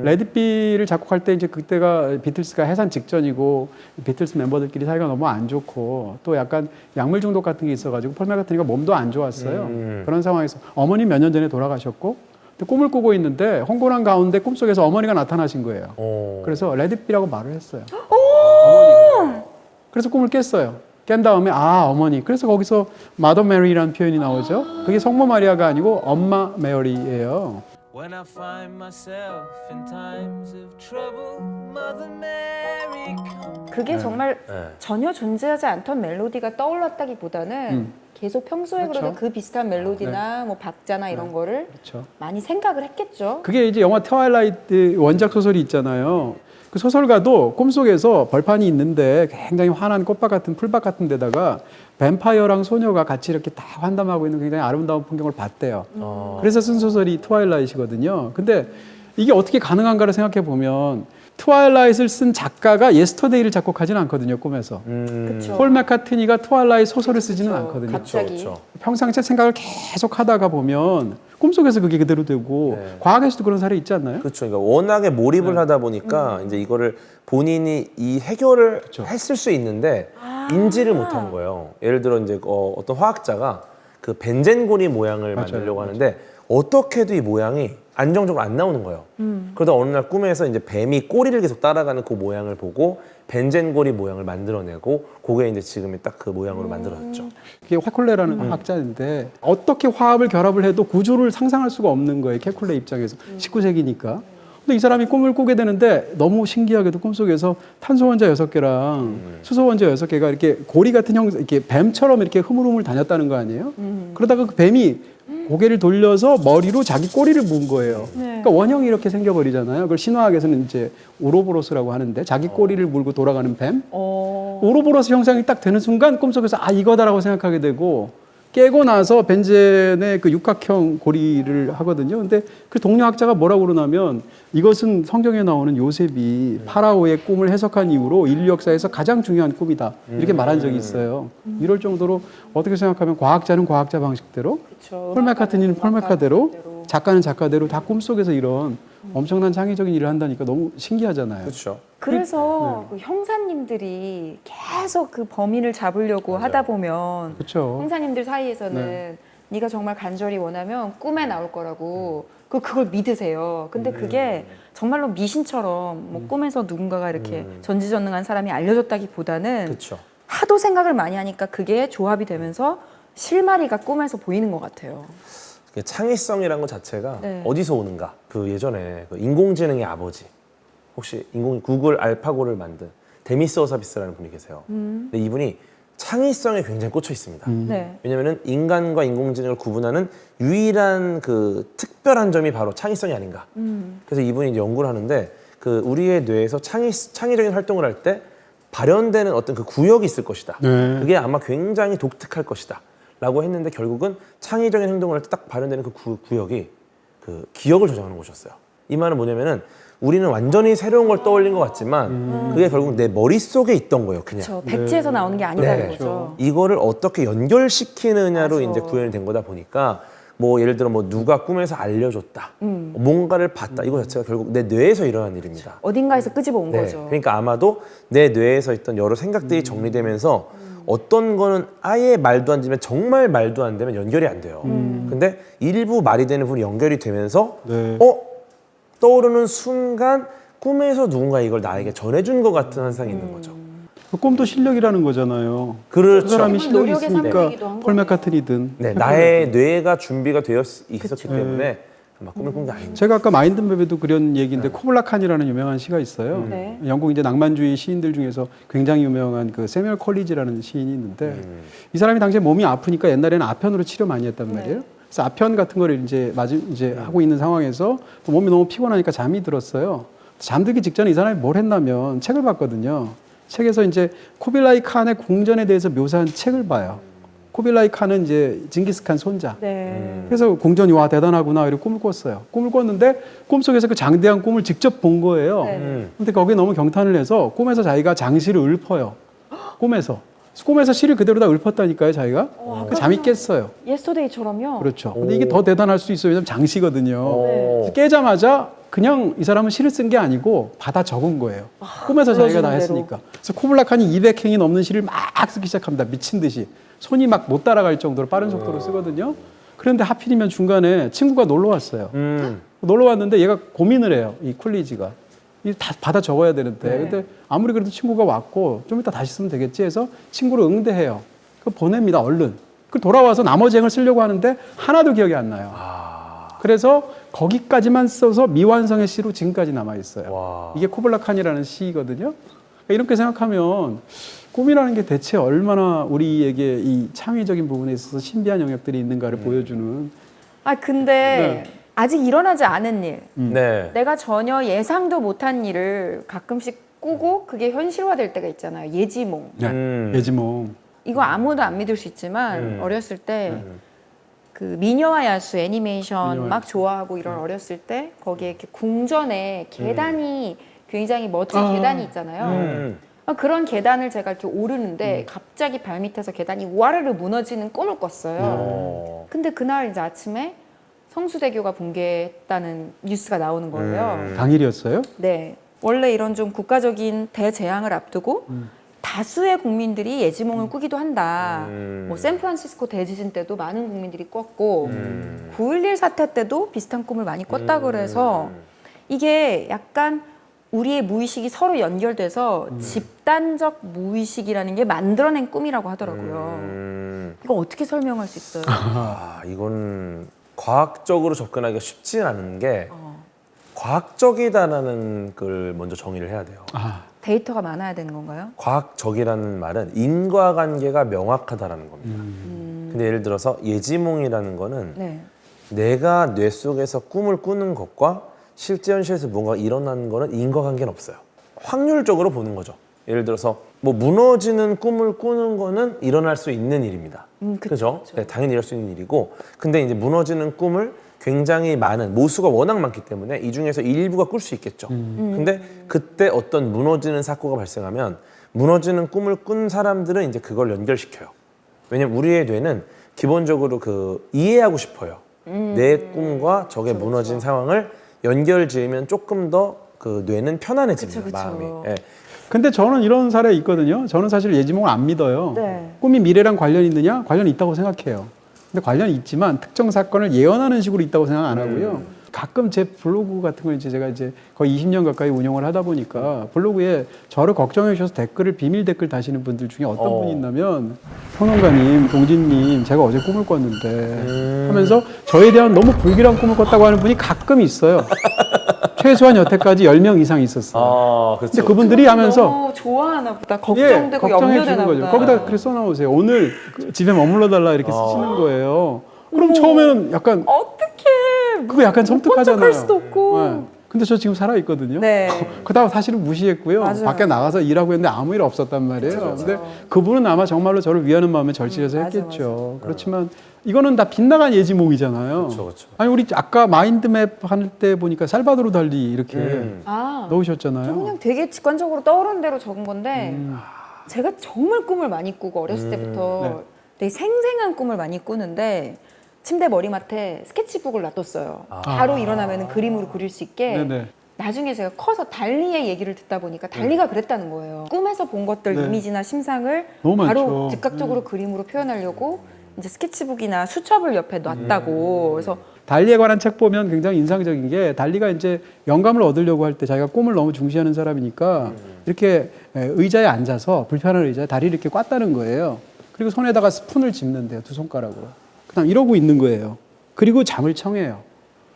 레디비를 작곡할 때 이제 그때가 비틀스가 해산 직전이고 비틀스 멤버들끼리 사이가 너무 안 좋고 또 약간 약물 중독 같은 게 있어가지고 폴 맥카트니가 몸도 안 좋았어요. 그런 상황에서 어머니 몇 년 전에 돌아가셨고 또 꿈을 꾸고 있는데 혼돈한 가운데 꿈속에서 어머니가 나타나신 거예요. 그래서 레디비라고 말을 했어요. 어머니가. 그래서 꿈을 깼어요. 깬 다음에 아 어머니. 그래서 거기서 마더 메리라는 표현이 나오죠. 그게 성모 마리아가 아니고 엄마 메리예요. When I find myself in times of trouble, Mother Mary comes. 그게 정말 네. 전혀 존재하지 않던 멜로디가 떠올랐다기보다는 계속 평소에 그렇죠. 그러던 그 비슷한 멜로디나 뭐 박자나 이런 거를 그렇죠. 많이 생각을 했겠죠. 그게 이제 영화 트와일라이트 원작 소설이 있잖아요. 그 소설가도 꿈속에서 벌판이 있는데 굉장히 환한 꽃밭 같은 풀밭 같은 데다가 뱀파이어랑 소녀가 같이 이렇게 다 환담하고 있는 굉장히 아름다운 풍경을 봤대요. 그래서 쓴 소설이 트와일라이트거든요. 근데 이게 어떻게 가능한가를 생각해 보면 트와일라이트를 쓴 작가가 예스터데이를 작곡하지는 않거든요, 꿈에서. 그렇죠. 폴 맥카트니가 트와일라이트 소설을 쓰지는 않거든요. 갑자기. 그렇죠. 평상시에 생각을 계속 하다가 보면 꿈속에서 그게 그대로 되고 네. 과학에서도 그런 사례 있지 않나요? 그렇죠. 그러니까 워낙에 몰입을 하다 보니까 이제 이거를 본인이 이 해결을 했을 수 있는데 인지를 못한 거예요. 예를 들어 이제 어떤 화학자가 그 벤젠고리 모양을 맞아요. 만들려고 하는데 어떻게도 이 모양이 안정적으로 안 나오는 거예요. 그러다 어느 날 꿈에서 이제 뱀이 꼬리를 계속 따라가는 그 모양을 보고 벤젠고리 모양을 만들어내고 그게 이제 지금의 딱 그 모양으로 만들어졌죠. 그게 화콜레라는 화학자인데 어떻게 화합을 결합을 해도 구조를 상상할 수가 없는 거예요. 케쿨레 입장에서 19세기니까. 근데 이 사람이 꿈을 꾸게 되는데 너무 신기하게도 꿈속에서 탄소 원자 6개랑 수소 원자 6개가 이렇게 고리 같은 이렇게 뱀처럼 이렇게 흐물흐물 다녔다는 거 아니에요? 그러다가 그 뱀이 고개를 돌려서 머리로 자기 꼬리를 문 거예요. 그러니까 원형이 이렇게 생겨버리잖아요. 그걸 신화학에서는 이제 우로보로스라고 하는데 자기 꼬리를 물고 돌아가는 뱀. 우로보로스 형상이 딱 되는 순간 꿈속에서 아 이거다라고 생각하게 되고 깨고 나서 벤젠의 그 육각형 고리를 하거든요. 근데 그 동료학자가 뭐라고 그러냐면 이것은 성경에 나오는 요셉이 파라오의 꿈을 해석한 이후로 인류 역사에서 가장 중요한 꿈이다. 이렇게 말한 적이 있어요. 이럴 정도로 어떻게 생각하면 과학자는 과학자 방식대로, 그렇죠. 폴 맥카트니는 폴 맥카대로, 작가는 작가대로 다 꿈속에서 이런 엄청난 창의적인 일을 한다니까 너무 신기하잖아요. 그렇죠. 그래서 그 형사님들이 계속 그 범인을 잡으려고 하다 보면 그렇죠. 형사님들 사이에서는 네. 네가 정말 간절히 원하면 꿈에 나올 거라고 그걸 믿으세요. 근데 그게 정말로 미신처럼 뭐 꿈에서 누군가가 이렇게 전지전능한 사람이 알려줬다기보다는 그렇죠. 하도 생각을 많이 하니까 그게 조합이 되면서 실마리가 꿈에서 보이는 것 같아요. 창의성이라는 것 자체가 네. 어디서 오는가? 그 예전에 그 인공지능의 아버지 혹시 구글 알파고를 만든 데미스 어사비스라는 분이 계세요. 근데 이분이 창의성에 굉장히 꽂혀 있습니다. 네. 왜냐면은 인간과 인공지능을 구분하는 유일한 그 특별한 점이 바로 창의성이 아닌가. 그래서 이분이 이제 연구를 하는데 그 우리의 뇌에서 창의적인 활동을 할 때 발현되는 어떤 그 구역이 있을 것이다. 네. 그게 아마 굉장히 독특할 것이다. 라고 했는데 결국은 창의적인 행동을 할 때 딱 발현되는 그 구역이 그 기억을 저장하는 곳이었어요. 이 말은 뭐냐면은 우리는 완전히 새로운 걸 떠올린 것 같지만 그게 결국 내 머릿속에 있던 거예요, 그냥. 그렇죠. 백지에서 나오는 게 아니라는 거죠. 이거를 어떻게 연결시키느냐로 맞아. 이제 구현이 된 거다 보니까 뭐 예를 들어 뭐 누가 꿈에서 알려줬다, 뭔가를 봤다, 이거 자체가 결국 내 뇌에서 일어난 일입니다. 어딘가에서 끄집어 온 네, 거죠. 그러니까 아마도 내 뇌에서 있던 여러 생각들이 정리되면서 어떤 거는 아예 말도 안 되면 정말 말도 안 되면 연결이 안 돼요. 근데 일부 말이 되는 부분이 연결이 되면서 네. 떠오르는 순간 꿈에서 누군가 이걸 나에게 전해준 것 같은 현상이 있는 거죠. 그 꿈도 실력이라는 거잖아요. 그 그렇죠. 사람이 실력이 노력의 있으니까 산물이기도 한 폴 거네요. 맥카트니든. 네, 나의 뇌가 준비가 되어 있었기 때문에 아마 꿈을 꾼 게 아닌가. 제가 아까 마인드맵에도 그런 얘기인데 코블라 칸이라는 유명한 시가 있어요. 네. 영국 이제 낭만주의 시인들 중에서 굉장히 유명한 그 세뮤얼 콜리지라는 시인이 있는데 이 사람이 당시에 몸이 아프니까 옛날에는 아편으로 치료 많이 했단 말이에요. 그래서 아편 같은 거를 이제 하고 있는 상황에서 또 몸이 너무 피곤하니까 잠이 들었어요. 잠들기 직전에 이 사람이 뭘 했냐면 책을 봤거든요. 책에서 이제 쿠빌라이 칸의 궁전에 대해서 묘사한 책을 봐요. 쿠빌라이 칸은 이제 징기스칸 손자. 네. 그래서 궁전이 와 대단하구나 이렇게 꿈을 꿨어요. 꿈을 꿨는데 꿈속에서 그 장대한 꿈을 직접 본 거예요. 네. 근데 거기에 너무 경탄을 해서 꿈에서 자기가 장시를 읊어요. 꿈에서 시를 그대로 다 읊었다니까요, 자기가. 그 잠이 깼어요. 예스터데이처럼요. 그렇죠. 근데 이게 더 대단할 수 있어요. 왜냐면 장시거든요. 네. 그래서 깨자마자 그냥 이 사람은 시를 쓴 게 아니고 받아 적은 거예요. 꿈에서 자기가 다 불러주는 했으니까. 그래서 쿠블라칸이 200행이 넘는 시를 막 쓰기 시작합니다. 미친 듯이. 손이 막 못 따라갈 정도로 빠른 속도로 쓰거든요. 그런데 하필이면 중간에 친구가 놀러 왔어요. 놀러 왔는데 얘가 고민을 해요. 이 쿨리지가. 이 다 받아 적어야 되는데. 근데 아무리 그래도 친구가 왔고 좀 이따 다시 쓰면 되겠지 해서 친구를 응대해요. 그 보냅니다. 얼른. 그 돌아와서 나머지 행을 쓰려고 하는데 하나도 기억이 안 나요. 그래서 거기까지만 써서 미완성의 시로 지금까지 남아 있어요. 와. 이게 쿠블라칸이라는 시거든요. 그러니까 이렇게 생각하면 꿈이라는 게 대체 얼마나 우리에게 이 창의적인 부분에 있어서 신비한 영역들이 있는가를 보여주는. 아 근데 아직 일어나지 않은 일, 네. 내가 전혀 예상도 못한 일을 가끔씩 꾸고 그게 현실화될 때가 있잖아요. 예지몽. 예지몽. 이거 아무도 안 믿을 수 있지만 어렸을 때 그 미녀와 야수 애니메이션 미녀와 막 좋아하고 이런 어렸을 때 거기에 이렇게 궁전에 계단이 굉장히 멋진 계단이 있잖아요. 그런 계단을 제가 이렇게 오르는데 갑자기 발밑에서 계단이 와르르 무너지는 꿈을 꿨어요. 근데 그날 이제 아침에 성수대교가 붕괴했다는 뉴스가 나오는 거예요. 당일이었어요? 네. 원래 이런 좀 국가적인 대재앙을 앞두고 다수의 국민들이 예지몽을 꾸기도 한다. 뭐 샌프란시스코 대지진 때도 많은 국민들이 꿨고 9.11 사태 때도 비슷한 꿈을 많이 꿨다 그래서 이게 약간 우리의 무의식이 서로 연결돼서 집단적 무의식이라는 게 만들어낸 꿈이라고 하더라고요. 이거 어떻게 설명할 수 있어요? 아, 이건 과학적으로 접근하기가 쉽지 않은 게 과학적이다라는 걸 먼저 정의를 해야 돼요. 데이터가 많아야 되는 건가요? 과학적이라는 말은 인과관계가 명확하다라는 겁니다. 근데 예를 들어서 예지몽이라는 거는 네. 내가 뇌 속에서 꿈을 꾸는 것과 실제 현실에서 뭔가 일어나는 거는 인과관계는 없어요. 확률적으로 보는 거죠. 예를 들어서 뭐 무너지는 꿈을 꾸는 거는 일어날 수 있는 일입니다. 그죠? 네, 당연히 일어날 수 있는 일이고, 근데 이제 무너지는 꿈을 굉장히 많은 모수가 워낙 많기 때문에 이 중에서 일부가 꿀 수 있겠죠. 근데 그때 어떤 무너지는 사고가 발생하면 무너지는 꿈을 꾼 사람들은 이제 그걸 연결시켜요. 왜냐면 우리의 뇌는 기본적으로 그 이해하고 싶어요. 내 꿈과 저게 무너진 상황을 연결 지으면 조금 더 그 뇌는 편안해집니다. 그쵸. 마음이. 예. 근데 저는 이런 사례 있거든요. 저는 사실 예지몽을 안 믿어요. 네. 꿈이 미래랑 관련이 있느냐? 관련이 있다고 생각해요. 근데 관련이 있지만 특정 사건을 예언하는 식으로 있다고 생각 안 하고요. 가끔 제 블로그 같은 거 이제 제가 이제 거의 20년 가까이 운영을 하다 보니까 블로그에 저를 걱정해 주셔서 댓글을 비밀 댓글 다시는 분들 중에 어떤 분이 있냐면 평론가님, 동진님, 제가 어제 꿈을 꿨는데 하면서 저에 대한 너무 불길한 꿈을 꿨다고 하는 분이 가끔 있어요. 최소한 여태까지 10명 이상 있었어요. 아, 그렇죠. 근데 그분들이 하면서 너무 좋아하나 보다. 걱정되고 걱정해 염려되나 주는 거죠. 보다. 거기다 그래 써놓으세요. 오늘 그 집에 머물러 달라 이렇게 쓰시는 거예요. 그럼 처음에는 약간 어떡해. 그거 약간 섬뜩하잖아요. 할 수도 없고. 네. 근데 저 지금 살아 있거든요. 네. 그다음 사실은 무시했고요. 맞아요. 밖에 나가서 일하고 했는데 아무 일 없었단 말이에요. 근데 그분은 아마 정말로 저를 위하는 마음에 절실해서 했겠죠. 그렇지만 이거는 다 빗나간 예지몽이잖아요. 그렇죠. 아니 우리 아까 마인드맵 할 때 보니까 살바도르 달리 이렇게 저 넣으셨잖아요. 그냥 되게 직관적으로 떠오른 대로 적은 건데 제가 정말 꿈을 많이 꾸고 어렸을 때부터 되게 생생한 꿈을 많이 꾸는데 침대 머리맡에 스케치북을 놔뒀어요. 바로 일어나면 그림으로 그릴 수 있게. 네네. 나중에 제가 커서 달리의 얘기를 듣다 보니까 달리가 그랬다는 거예요. 꿈에서 본 것들 네. 이미지나 심상을 너무 바로 많죠. 즉각적으로 그림으로 표현하려고 이제 스케치북이나 수첩을 옆에 놨다고. 그래서 달리에 관한 책 보면 굉장히 인상적인 게 달리가 이제 영감을 얻으려고 할 때 자기가 꿈을 너무 중시하는 사람이니까 이렇게 의자에 앉아서 불편한 의자에 다리를 이렇게 꽈다는 거예요. 그리고 손에다가 스푼을 짚는데요, 2손가락으로. 그다음 이러고 있는 거예요. 그리고 잠을 청해요.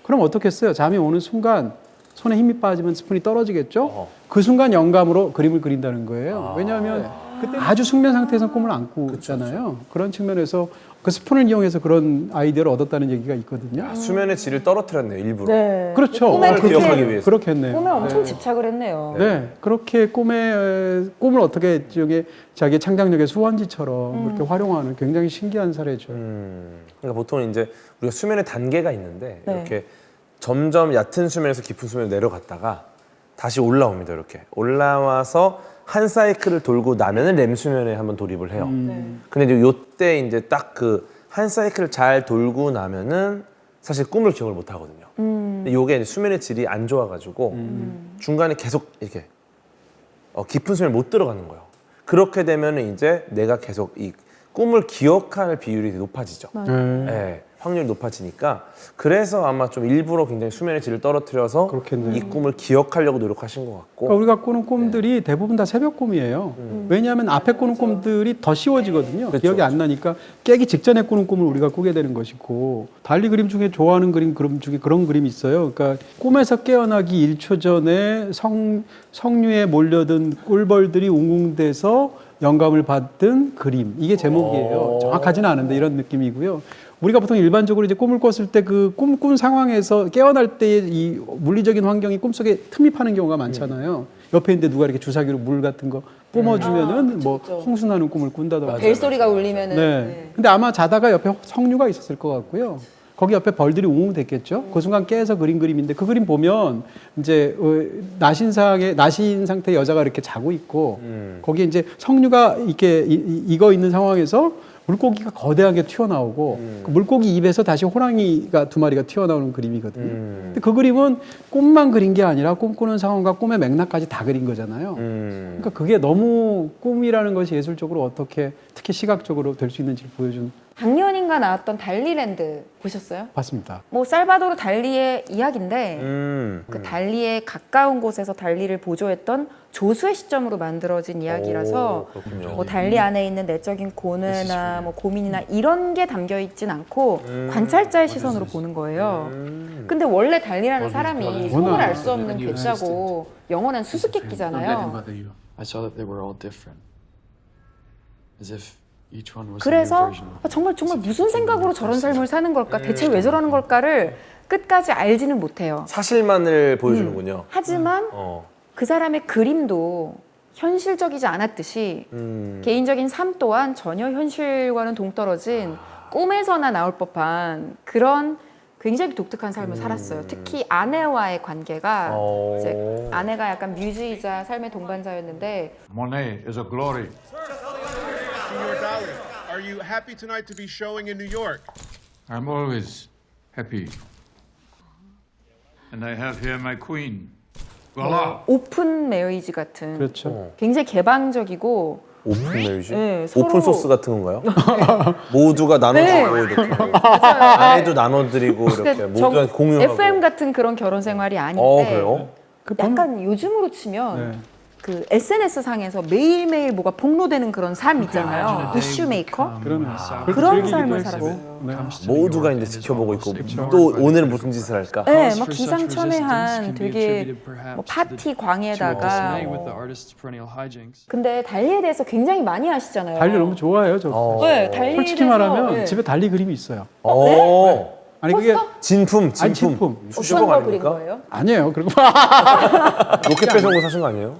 그럼 어떻겠어요? 잠이 오는 순간 손에 힘이 빠지면 스푼이 떨어지겠죠? 그 순간 영감으로 그림을 그린다는 거예요. 왜냐하면 그때 아주 숙면 상태에서 꿈을 안 꾸잖아요. 그런 측면에서 그 스푼을 이용해서 그런 아이디어를 얻었다는 얘기가 있거든요. 수면의 질을 떨어뜨렸네요, 일부러. 네. 그렇죠. 꿈에 기억하기 위해서. 그렇겠네요. 꿈에 엄청 집착을 했네요. 네, 그렇게 꿈을 어떻게 자기 창작력의 수원지처럼 그렇게 활용하는 굉장히 신기한 사례죠. 그러니까 보통 이제 우리가 수면의 단계가 있는데 네. 이렇게 점점 얕은 수면에서 깊은 수면으로 내려갔다가 다시 올라옵니다. 이렇게 올라와서 한 사이클을 돌고 나면은 렘 수면에 한번 돌입을 해요. 근데 이제 요때 이제 딱 그 한 사이클을 잘 돌고 나면은 사실 꿈을 기억을 못 하거든요. 근데 요게 이제 수면의 질이 안 좋아가지고 중간에 계속 이렇게 깊은 수면에 못 들어가는 거예요. 그렇게 되면은 이제 내가 계속 이 꿈을 기억할 비율이 높아지죠. 네, 확률이 높아지니까 그래서 아마 좀 일부러 굉장히 수면의 질을 떨어뜨려서 그렇겠네요. 이 꿈을 기억하려고 노력하신 것 같고. 그러니까 우리가 꾸는 꿈들이 대부분 다 새벽 꿈이에요. 왜냐하면 앞에 꾸는 꿈들이 더 쉬워지거든요. 기억이 안 나니까 깨기 직전에 꾸는 꿈을 우리가 꾸게 되는 것이고 달리 그림 중에 좋아하는 그림 중에 그런 그림이 있어요. 그러니까 꿈에서 깨어나기 1초 전에 성류에 몰려든 꿀벌들이 웅웅대서 영감을 받은 그림. 이게 제목이에요. 정확하지는 않은데 이런 느낌이고요. 우리가 보통 일반적으로 이제 꿈을 꿨을 때 그 꿈꾼 상황에서 깨어날 때 이 물리적인 환경이 꿈속에 틈이 파는 경우가 많잖아요. 옆에 있는데 누가 이렇게 주사기로 물 같은 거 뿜어주면은 뭐 홍수나는 꿈을 꾼다던가. 벨소리가 울리면은. 네. 근데 아마 자다가 옆에 석류가 있었을 것 같고요. 거기 옆에 벌들이 웅웅 됐겠죠. 그 순간 깨서 그린 그림인데 그 그림 보면 이제 나신 상태의 여자가 이렇게 자고 있고 거기에 이제 석류가 이렇게 익어 있는 상황에서 물고기가 거대하게 튀어나오고 그 물고기 입에서 다시 호랑이가 2마리가 튀어나오는 그림이거든요. 근데 그 그림은 꿈만 그린 게 아니라 꿈꾸는 상황과 꿈의 맥락까지 다 그린 거잖아요. 그러니까 그게 너무 꿈이라는 것이 예술적으로 어떻게 특히 시각적으로 될 수 있는지를 보여준 작년인가 나왔던 달리랜드 보셨어요? 봤습니다. 뭐 살바도르 달리의 이야기인데 그 달리에 가까운 곳에서 달리를 보조했던 조수의 시점으로 만들어진 이야기라서 그렇군요. 뭐 달리 안에 있는 내적인 고뇌나 뭐 고민이나 이런 게 담겨 있진 않고 관찰자의 시선으로 보는 거예요. 근데 원래 달리라는 사람이 속을 알 수 없는 괴짜고 영원한 수수께끼잖아요. I saw that they were all different. As if each one was a new 그래서 version of 정말 무슨 생각으로 저런 삶을 사는 걸까? 대체 왜 저러는 걸까를 끝까지 알지는 못해요. 사실만을 보여주는군요. 하지만 그 사람의 그림도 현실적이지 않았듯이 개인적인 삶 또한 전혀 현실과는 동떨어진 꿈에서나 나올 법한 그런 굉장히 독특한 삶을 살았어요. 특히 아내와의 관계가 이제 아내가 약간 뮤즈이자 삶의 동반자였는데 Monet is a glory. Senor Dali, are you happy tonight to be showing in New York? I'm always happy. And I have here my queen. Voila! 오픈 메리지 같은 그렇죠. 굉장히 개방적이고 오픈 메리지? 네, 서로- 오픈 소스 같은 건가요? 모두가 나눠주고 이렇게 아내도 나눠드리고 이렇게 모두가 공유하고. FM 같은 그런 결혼 생활이 아닌데 그래요? 약간 요즘으로 치면 그 SNS 상에서 매일매일 뭐가 폭로되는 그런 삶 있잖아요. 이슈 메이커? 그런 삶을 살았어요. 모두가 이제 지켜보고 있고 또 오늘 무슨 짓을 할까? 네, 막 기상천외한 되게 뭐 파티 광에다가 근데 달리에 대해서 굉장히 많이 아시잖아요. 달리 너무 좋아해요, 저. 네, 달리에 솔직히 대해서, 말하면 네. 집에 달리 그림이 있어요. 아니 그게 포스터? 진품. 아니 진품. 어떤 거 그린 거예요? 아니에요. 그리고 로켓 배송고 사신 거 아니에요?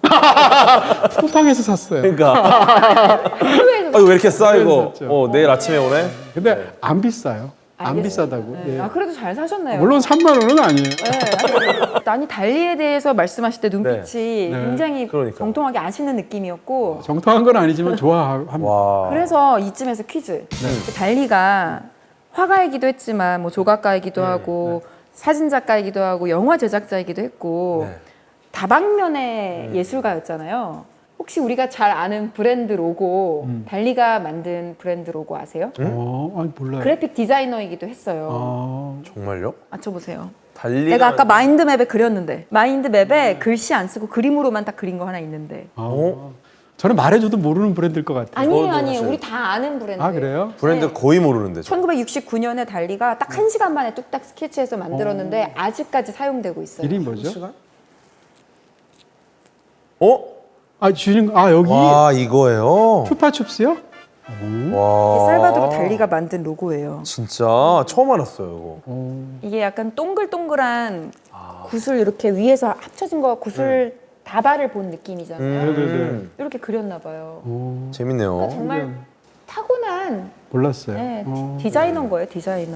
쿠팡에서 샀어요. 그러니까 학교에서 왜 이렇게 싸 이거? 샀죠. 내일 아침에 오네? 근데 안 비싸요. 안 알겠어요. 비싸다고. 네. 네. 아 그래도 잘 사셨네요. 물론 3만 원은 아니에요. 네, 아니 달리에 대해서 말씀하실 때 눈빛이 네. 굉장히 그러니까. 정통하게 아시는 느낌이었고 정통한 건 아니지만 좋아합니다. 와. 그래서 이쯤에서 퀴즈. 그 달리가 화가이기도 했지만 뭐 조각가이기도 하고 사진 작가이기도 하고 영화 제작자이기도 했고 네. 다방면의 예술가였잖아요. 혹시 우리가 잘 아는 브랜드 로고, 달리가 만든 브랜드 로고 아세요? 아니 몰라요. 그래픽 디자이너이기도 했어요. 아, 정말요? 맞춰보세요. 달리가 내가 아까 마인드맵에 그렸는데 마인드맵에 글씨 안 쓰고 그림으로만 딱 그린 거 하나 있는데. 저는 말해줘도 모르는 브랜드일 것 같아요. 아니에요, 저도 아니에요. 사실- 우리 다 아는 브랜드. 아 그래요? 브랜드 거의 모르는데. 1969년에 달리가 딱 1시간 만에 뚝딱 스케치해서 만들었는데 아직까지 사용되고 있어요. 이름이 뭐죠? 여기 와 이거예요? 슈파춥스요? 이게 와 살바도르 달리가 만든 로고예요. 진짜 처음 알았어요 이거. 이게 약간 동글동글한 구슬 이렇게 위에서 합쳐진 거 구슬 다발을 본 느낌이잖아요. 이렇게 그렸나 봐요. 재밌네요. 그러니까 정말 타고난 몰랐어요. 네, 디자이너인 거예요, 디자이너.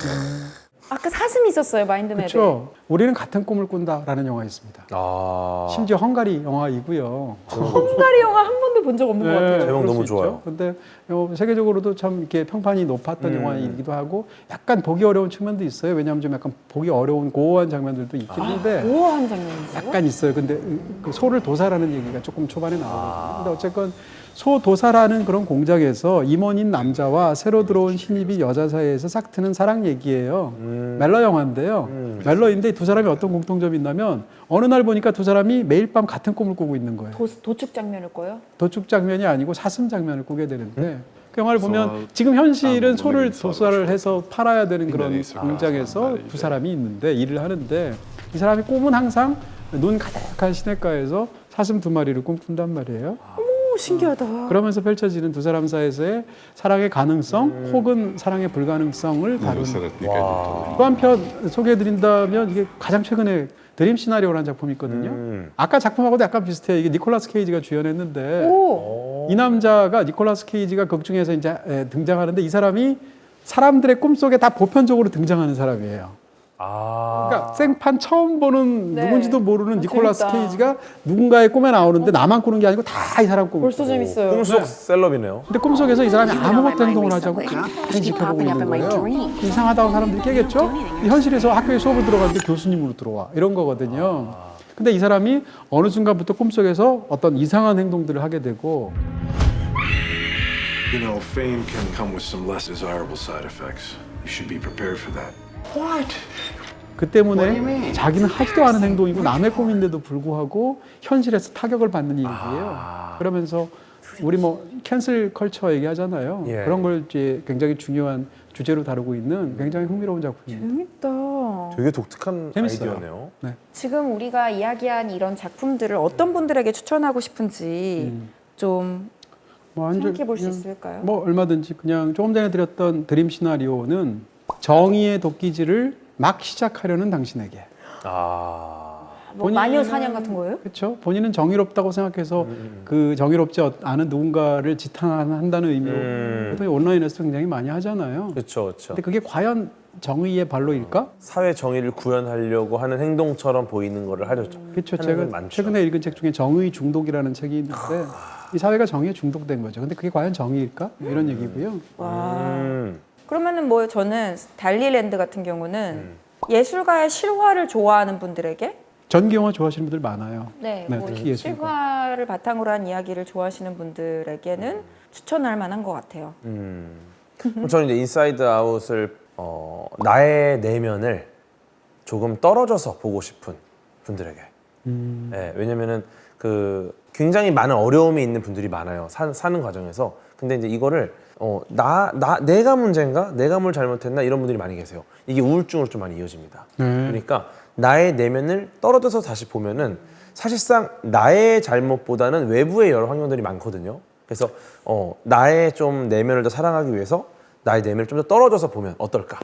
아까 사슴이 있었어요, 마인드맵에. 그렇죠. 우리는 같은 꿈을 꾼다라는 영화 있습니다. 아 심지어 헝가리 영화이고요. 헝가리 영화 한 번도 본 적 없는 것 같아요. 제목 그럴 너무 수 좋아요. 있죠. 근데 세계적으로도 참 이렇게 평판이 높았던 영화이기도 하고 약간 보기 어려운 측면도 있어요. 왜냐하면 좀 약간 보기 어려운 고어한 장면들도 있긴 한데 우아한 장면이 있어요? 약간 있어요. 근데 그 소를 도사라는 얘기가 조금 초반에 나오거든요. 근데 어쨌건 소 도사라는 그런 공장에서 임원인 남자와 새로 들어온 신입이 여자 사이에서 싹 트는 사랑 얘기예요. 멜러 영화인데요. 멜러인데 두 사람이 어떤 공통점이 있냐면 어느 날 보니까 두 사람이 매일 밤 같은 꿈을 꾸고 있는 거예요. 도축 장면일 거예요? 도축 장면이 아니고 사슴 장면을 꾸게 되는데 그 영화를 보면 지금 현실은 소를 도살을 해서 팔아야 되는 그런 공장에서 두 사람이 있는데 일을 하는데 이 사람이 꿈은 항상 눈 가득한 시냇가에서 사슴 두 마리를 꿈꾼단 말이에요. 오, 신기하다. 그러면서 펼쳐지는 두 사람 사이에서의 사랑의 가능성 혹은 사랑의 불가능성을 다루는 또 한편 소개해드린다면 이게 가장 최근에 드림 시나리오라는 작품이 있거든요. 아까 작품하고도 약간 비슷해요. 이게 니콜라스 케이지가 주연했는데 오, 이 남자가 니콜라스 케이지가 극 중에서 이제 등장하는데 이 사람이 사람들의 꿈속에 다 보편적으로 등장하는 사람이에요. 그러니까 생판 처음 보는 네. 누군지도 모르는 니콜라스 재밌다. 케이지가 누군가의 꿈에 나오는데 나만 꾸는 게 아니고 다 이 사람 꿈을 벌써 꾸고. 재밌어요. 꿈속 셀럽이네요. 근데 꿈속에서 이 사람이 아무것도 행동을 하지 않고 가만히 지켜보고 있는 거예요. 이상하다고 사람들이 깨겠죠? 현실에서 학교에 수업을 들어가는데 교수님으로 들어와. 이런 거거든요. 근데 이 사람이 어느 순간부터 꿈속에서 어떤 이상한 행동들을 하게 되고 You know, fame can come with some less desirable side effects. You should be prepared for that. 그 때문에 자기는 하지도 않은 행동이고 남의 꿈인데도 불구하고 현실에서 타격을 받는 얘기예요. 그러면서 우리 뭐 캔슬 컬처 얘기하잖아요. 예. 그런 걸 이제 굉장히 중요한 주제로 다루고 있는 굉장히 흥미로운 작품입니다. 재밌다. 되게 독특한 재밌어요. 아이디어네요. 네. 지금 우리가 이야기한 이런 작품들을 어떤 분들에게 추천하고 싶은지 좀 뭐 완전 생각해 볼 수 그냥 있을까요? 뭐 얼마든지 그냥 조금 전에 드렸던 드림 시나리오는 정의의 도끼질을 막 시작하려는 당신에게. 뭐 마녀 사냥 같은 거예요? 그렇죠. 본인은 정의롭다고 생각해서 그 정의롭지 않은 누군가를 지탄한다는 의미로 보통 온라인에서 굉장히 많이 하잖아요. 그렇죠, 그렇죠. 근데 그게 과연 정의의 발로일까? 사회 정의를 구현하려고 하는 행동처럼 보이는 거를 하죠. 그렇죠. 하는 제가 건 많죠. 최근에 읽은 책 중에 정의 중독이라는 책이 있는데 이 사회가 정의에 중독된 거죠. 근데 그게 과연 정의일까? 이런 얘기고요. 그러면은 뭐 저는 달리랜드 같은 경우는 예술가의 실화를 좋아하는 분들에게 전기 영화 좋아하시는 분들 많아요. 네, 네, 뭐 특히 예술가. 실화를 바탕으로 한 이야기를 좋아하시는 분들에게는 추천할 만한 것 같아요. 그럼 저는 이제 인사이드 아웃을 나의 내면을 조금 떨어져서 보고 싶은 분들에게. 네, 왜냐면은 그 굉장히 많은 어려움이 있는 분들이 많아요. 사는 과정에서. 근데 이제 이거를 내가 문제인가? 내가 뭘 잘못했나? 이런 분들이 많이 계세요. 이게 우울증으로 좀 많이 이어집니다. 그러니까 나의 내면을 떨어져서 다시 보면은 사실상 나의 잘못보다는 외부의 여러 환경들이 많거든요. 그래서 나의 좀 내면을 더 사랑하기 위해서 나의 내면을 좀 더 떨어져서 보면 어떨까?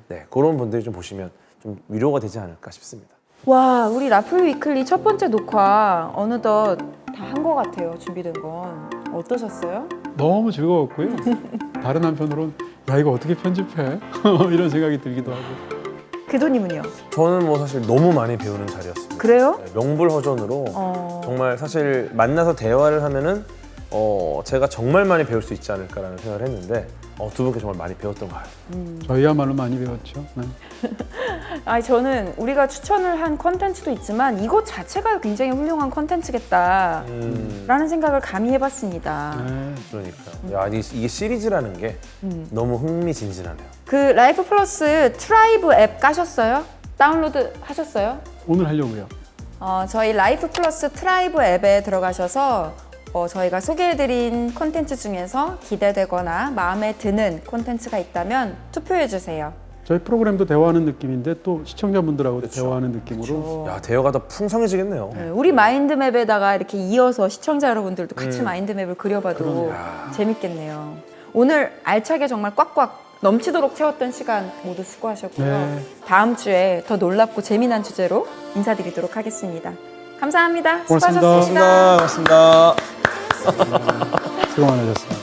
네, 그런 분들이 좀 보시면 좀 위로가 되지 않을까 싶습니다. 와, 우리 라플 위클리 첫 번째 녹화 어느덧 다 한 것 같아요. 준비된 건 어떠셨어요? 너무 즐거웠고요. 다른 한편으로는 야 이거 어떻게 편집해? 이런 생각이 들기도 하고. 궤도님은요? 저는 뭐 사실 너무 많이 배우는 자리였습니다. 그래요? 네, 명불허전으로 정말 사실 만나서 대화를 하면은 제가 정말 많이 배울 수 있지 않을까라는 생각을 했는데 두 분께 정말 많이 배웠던 것 같아요. 저희야말로 많이 배웠죠. 네. 아니 저는 우리가 추천을 한 컨텐츠도 있지만 이것 자체가 굉장히 훌륭한 컨텐츠겠다라는 생각을 감히 해봤습니다. 네. 그러니까요. 야, 이게 시리즈라는 게 너무 흥미진진하네요. 그 라이프 플러스 트라이브 앱 까셨어요? 다운로드 하셨어요? 오늘 하려고요. 저희 라이프 플러스 트라이브 앱에 들어가셔서 저희가 소개해드린 콘텐츠 중에서 기대되거나 마음에 드는 콘텐츠가 있다면 투표해주세요. 저희 프로그램도 대화하는 느낌인데 또 시청자분들하고도 대화하는 느낌으로. 야, 대화가 더 풍성해지겠네요. 네, 우리 마인드맵에다가 이렇게 이어서 시청자 여러분들도 같이 마인드맵을 그려봐도 재밌겠네요. 오늘 알차게 정말 꽉꽉 넘치도록 채웠던 시간 모두 수고하셨고요. 네. 다음 주에 더 놀랍고 재미난 주제로 인사드리도록 하겠습니다. 감사합니다. 고맙습니다. 수고하셨습니다. 고맙습니다. 수고 많으셨습니다.